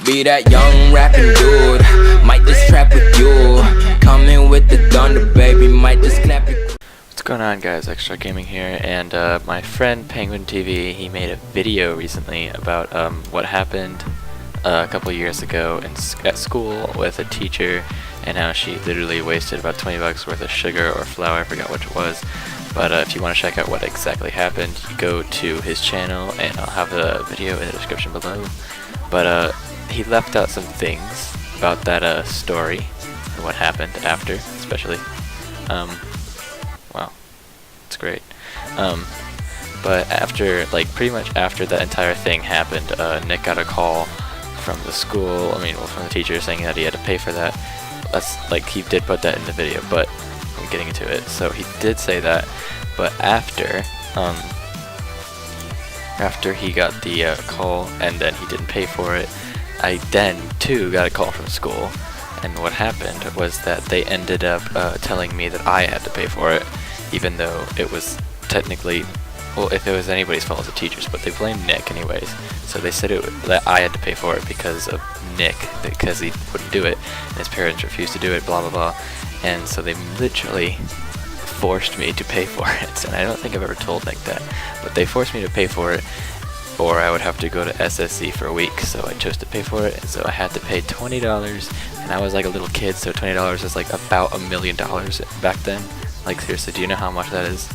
Be that young rapping dude, might just trap with you. Coming with the thunder, baby, might just clap it. What's going on, guys? Extra Gaming here, and my friend Penguin TV, he made a video recently about what happened a couple years ago at school with a teacher, and how she literally wasted about 20 bucks worth of sugar or flour, I forgot which it was. But if you want to check out what exactly happened, you go to his channel, and I'll have a video in the description below. But he left out some things about that story and what happened after, especially. Wow, it's great. But after, pretty much after that entire thing happened, Nick got a call from the school, from the teacher, saying that he had to pay for that. That's, he did put that in the video, but I'm getting into it. So he did say that, but after he got the call and then he didn't pay for it, I then too got a call from school, and what happened was that they ended up telling me that I had to pay for it, even though it was technically, well, if it was anybody's fault, it was the teachers, but they blamed Nick anyways. So they said that I had to pay for it because of Nick, because he wouldn't do it, and his parents refused to do it, blah blah blah. And so they literally forced me to pay for it, and I don't think I've ever told Nick that, but they forced me to pay for it, or I would have to go to SSC for a week. So I chose to pay for it, and so I had to pay $20, and I was like a little kid, so $20 is like about $1 million back then. Seriously, do you know how much that is?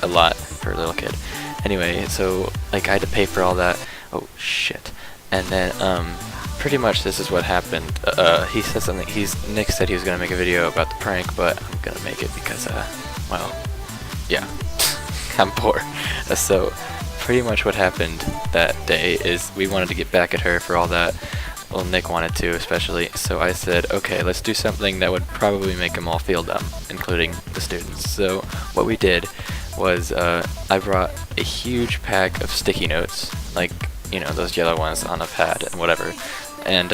A lot for a little kid. Anyway, so I had to pay for all that. Oh shit. And then pretty much this is what happened. He said something. Nick said he was gonna make a video about the prank, but I'm gonna make it because well, yeah, I'm poor. So pretty much what happened that day is we wanted to get back at her for all that. Well, Nick wanted to, especially, so I said, okay, let's do something that would probably make them all feel dumb, including the students. So what we did was I brought a huge pack of sticky notes, those yellow ones on a pad and whatever, and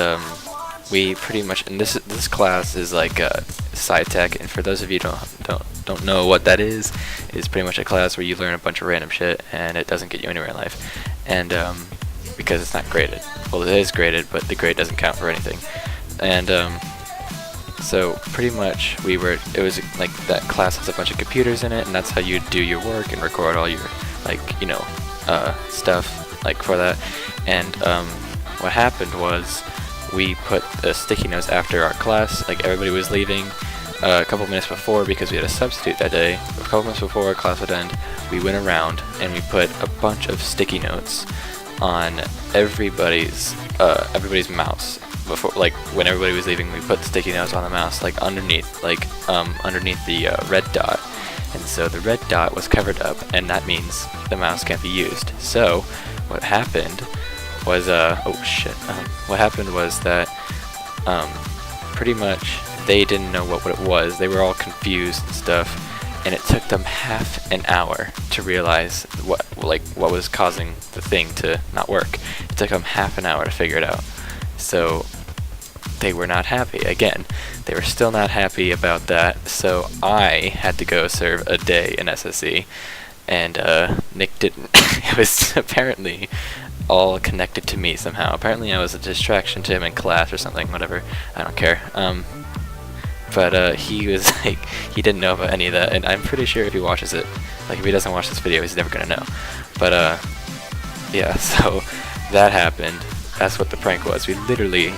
we pretty much, and this class is sci tech, and for those of you who don't know what that is, it's pretty much a class where you learn a bunch of random shit and it doesn't get you anywhere in life, and because it's not graded. Well, it is graded, but the grade doesn't count for anything. And so pretty much it was that class has a bunch of computers in it, and that's how you do your work and record all your stuff for that. And what happened was we put the sticky notes after our class, everybody was leaving a couple minutes before, because we had a substitute that day. A couple minutes before our class would end, we went around and we put a bunch of sticky notes on everybody's mouse. Before, when everybody was leaving, we put the sticky notes on the mouse, underneath the red dot. And so the red dot was covered up, and that means the mouse can't be used. So what happened was what happened was that pretty much they didn't know what it was. They were all confused and stuff. And it took them half an hour to realize what was causing the thing to not work. It took them half an hour to figure it out. So they were not happy. Again, they were still not happy about that. So I had to go serve a day in SSC, and Nick didn't. It was apparently all connected to me somehow. Apparently I was a distraction to him in class or something. Whatever. I don't care. But he was he didn't know about any of that, and I'm pretty sure if he watches it, if he doesn't watch this video, he's never gonna know. But yeah, so that happened. That's what the prank was. We literally,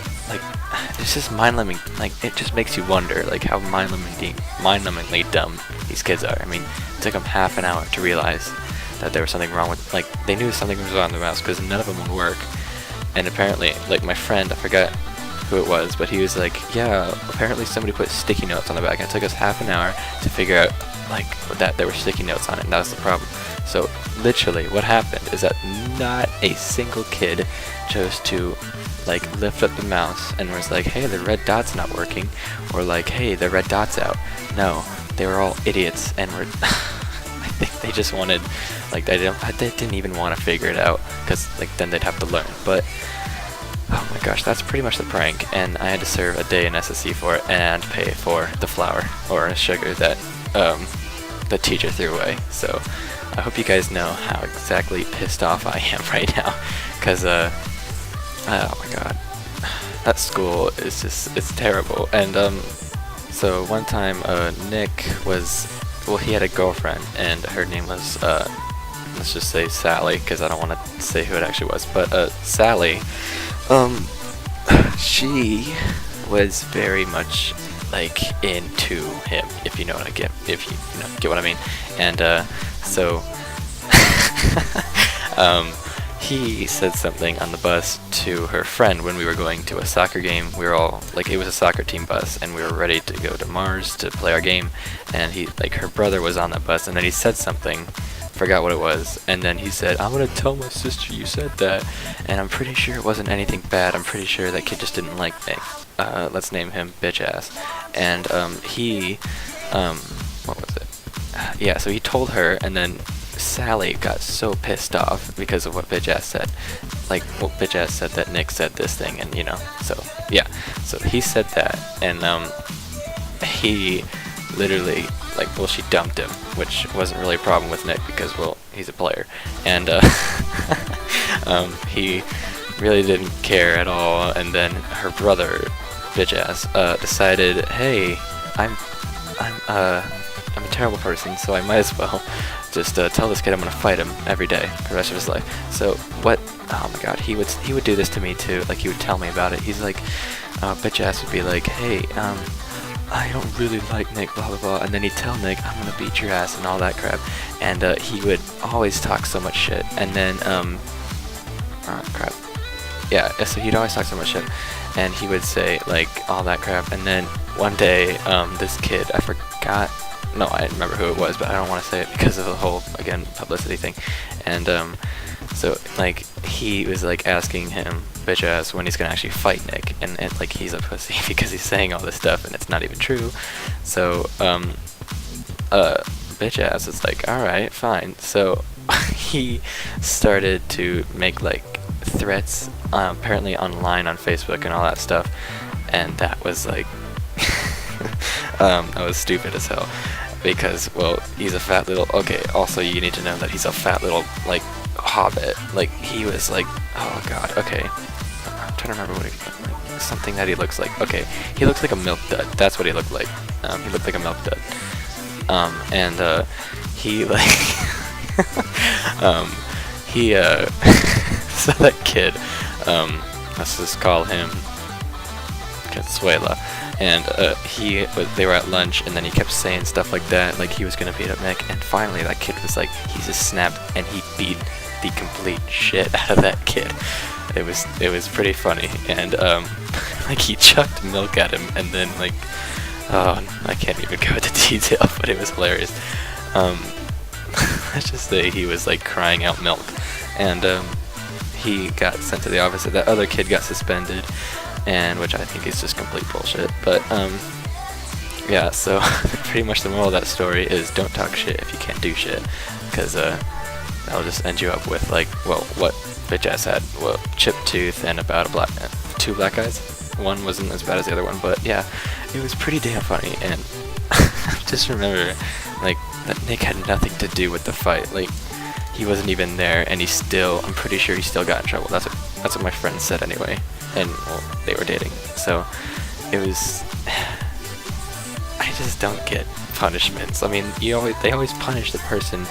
it's just mind-numbing. It just makes you wonder, how mind-numbingly dumb these kids are. It took them half an hour to realize that there was something wrong with, they knew something was wrong with the mouse because none of them would work. And apparently, my friend, I forgot who it was, but he was yeah, apparently somebody put sticky notes on the back, and it took us half an hour to figure out that there were sticky notes on it, and that was the problem. So literally what happened is that not a single kid chose to lift up the mouse and was hey, the red dot's not working, or hey, the red dot's out. No, they were all idiots, and were I think they just wanted they didn't even want to figure it out, because then they'd have to learn. But oh my gosh, that's pretty much the prank, and I had to serve a day in SSC for it and pay for the flour or sugar that the teacher threw away. So I hope you guys know how exactly pissed off I am right now, because oh my god. that school is just, it's terrible. And so one time Nick was, well, he had a girlfriend, and her name was let's just say Sally, because I don't want to say who it actually was, but Sally, she was very much like into him, if you know what I get, if you know, get what I mean. And so he said something on the bus to her friend when we were going to a soccer game. We were all like, it was a soccer team bus, and we were ready to go to Mars to play our game, and he, like, her brother was on that bus, and then he said something, forgot what it was, and then he said, I'm gonna tell my sister you said that. And I'm pretty sure it wasn't anything bad. I'm pretty sure that kid just didn't like me. Let's name him bitch ass. And he what was it, yeah, so he told her, and then Sally got so pissed off because of what bitch ass said. Like, well, bitch ass said that Nick said this thing, and you know, so yeah, so he said that, and he literally, like, well, she dumped him, which wasn't really a problem with Nick because, well, he's a player, and he really didn't care at all. And then her brother, bitch ass, decided, hey, I'm a terrible person, so I might as well just tell this kid I'm gonna fight him every day for the rest of his life. So what? Oh my God, he would do this to me too. Like, he would tell me about it. He's like, bitch ass would be like, hey, I don't really like Nick, blah blah blah, and then he'd tell Nick, I'm gonna beat your ass and all that crap. And he would always talk so much shit. And then oh crap, yeah. So he'd always talk so much shit, and he would say like all that crap. And then one day, this kid, I forgot. No, I remember who it was, but I don't want to say it because of the whole, again, publicity thing. And so like he was like asking him, bitch ass, when he's gonna actually fight Nick, and like he's a pussy because he's saying all this stuff and it's not even true. So bitch ass is like, all right, fine. So he started to make like threats, apparently online on Facebook and all that stuff, and that was like that was stupid as hell. Because, well, he's a fat little, okay, also you need to know that he's a fat little, like, hobbit. Like, he was like, oh God, okay, I'm trying to remember what he, like, something that he looks like. Okay, he looks like a milk dud, that's what he looked like. He looked like a milk dud. And he, like, he, so that kid, let's just call him Consuela. And they were at lunch, and then he kept saying stuff like that, like he was gonna beat up Nick. And finally, that kid was like, he just snapped, and he beat the complete shit out of that kid. It was pretty funny, and like he chucked milk at him, and then like, oh, I can't even go into detail, but it was hilarious. Let's just say he was like crying out milk, and he got sent to the office. That other kid got suspended. And which I think is just complete bullshit. But yeah, so pretty much the moral of that story is don't talk shit if you can't do shit, because that'll just end you up with like, well, what bitch ass had, well, chipped tooth and about two black eyes. One wasn't as bad as the other one, but yeah, it was pretty damn funny. And just remember, like, that Nick had nothing to do with the fight. Like, he wasn't even there, and I'm pretty sure he still got in trouble. That's what my friend said anyway. And, well, they were dating. So it was, I just don't get punishments. I mean, they always punish the person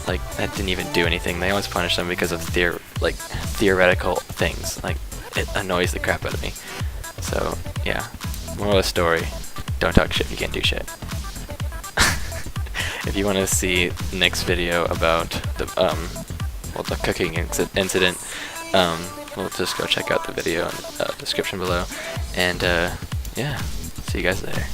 like that didn't even do anything. They always punish them because of theoretical things. Like, it annoys the crap out of me. So yeah, moral of the story: don't talk shit if you can't do shit. If you want to see Nick's video about the cooking incident, we'll just go check out the video in the description below. And yeah, see you guys later.